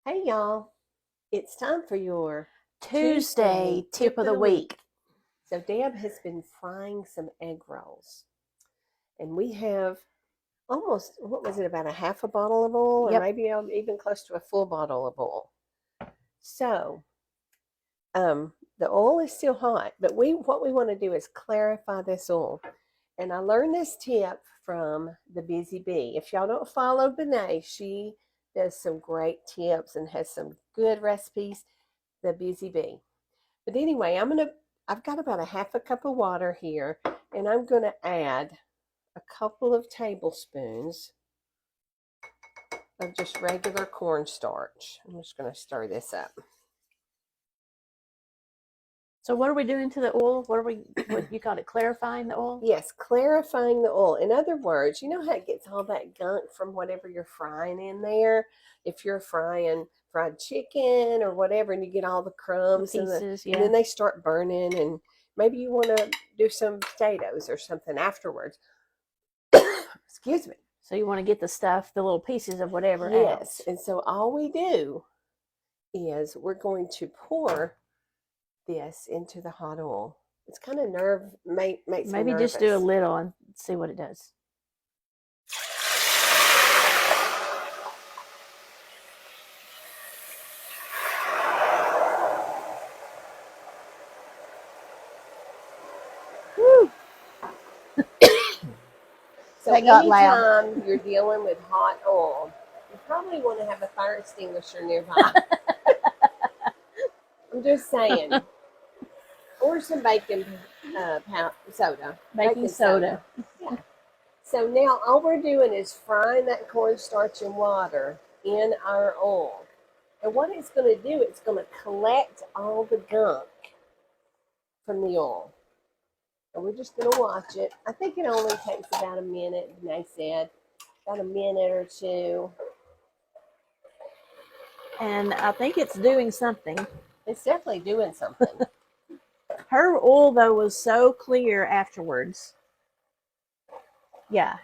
Hey y'all, it's time for your Tuesday tip of the week. So Deb has been frying some egg rolls, and we have almost, what was it, about a half a bottle of oil, or Yep. maybe even close to a full bottle of oil. So the oil is still hot, but what we want to do is clarify this oil. And I learned this tip from the Busy Bee. If y'all don't follow Benet, she does some great tips and has some good recipes. The Busy Bee. But anyway, I've got about a half a cup of water here, and I'm gonna add a couple of tablespoons of just regular cornstarch. I'm just gonna stir this up. So what are we doing to the oil? What you call it, clarifying the oil? Yes, clarifying the oil. In other words, you know how it gets all that gunk from whatever you're frying in there? If you're frying fried chicken or whatever, and you get all the crumbs pieces, and then they start burning, and maybe you want to do some potatoes or something afterwards. Excuse me. So you want to get the stuff, the little pieces of whatever out. Yes, and so all we do is we're going to pour this into the hot oil. It's kind of makes me nervous. Maybe just do a little and see what it does. Woo. So that got loud. anytime you're dealing with hot oil, you probably want to have a fire extinguisher nearby. I'm just saying. Or some baking soda. Baking soda. Yeah. So now all we're doing is frying that cornstarch in water in our oil. And what it's going to do, it's going to collect all the gunk from the oil. And we're just going to watch it. I think it only takes about a minute, they said. About a minute or two. And I think it's doing something. It's definitely doing something. Her oil, though, was so clear afterwards. Yeah.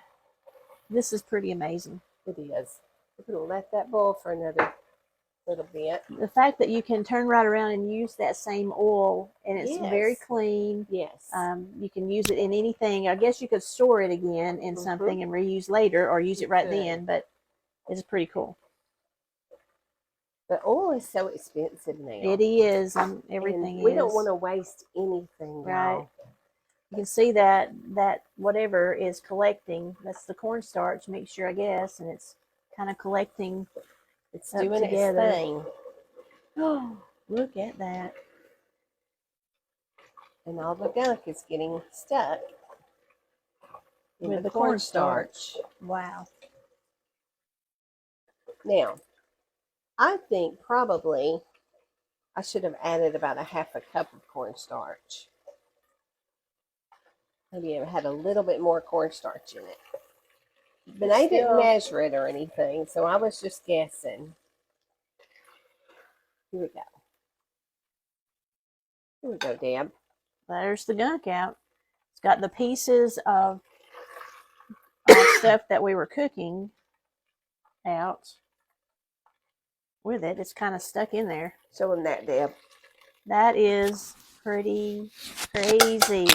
This is pretty amazing. It is. We're going to let that boil for another little bit. The fact that you can turn right around and use that same oil, and it's very clean. Yes. You can use it in anything. I guess you could store it again in something and reuse later, or use it right then, but it's pretty cool. The oil is so expensive now. It is. Everything is. We don't want to waste anything, right? Y'all. You can see that whatever is collecting, that's the cornstarch mixture, I guess, and it's kind of collecting. It's doing its thing. Oh, look at that. And all the gunk is getting stuck with the cornstarch. Wow. Now, I think probably I should have added about a half a cup of cornstarch. Maybe I had a little bit more cornstarch in it. But I didn't measure it or anything, so I was just guessing. Here we go. Here we go, Deb. There's the gunk out. It's got the pieces of stuff that we were cooking out with it. It's kind of stuck in there. Show them that, Deb. That is pretty crazy.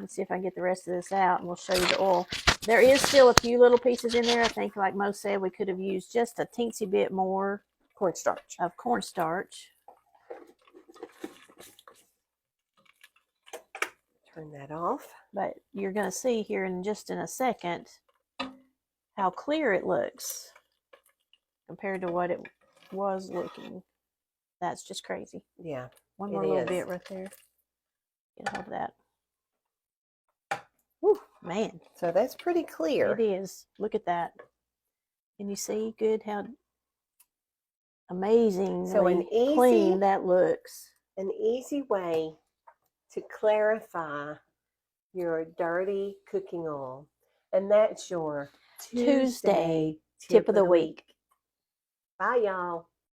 Let's see if I can get the rest of this out, and we'll show you the oil. There is still a few little pieces in there. I think, like Mo said, we could have used just a teensy bit more cornstarch. Turn that off. But you're going to see here in a second how clear it looks compared to what it was looking. That's just crazy. Yeah. One more little bit right there. Get a hold of that. Whew, man. So that's pretty clear. It is. Look at that. Can you see good how amazingly clean that looks? An easy way to clarify your dirty cooking oil. And that's your Tuesday tip of the week. Bye, y'all.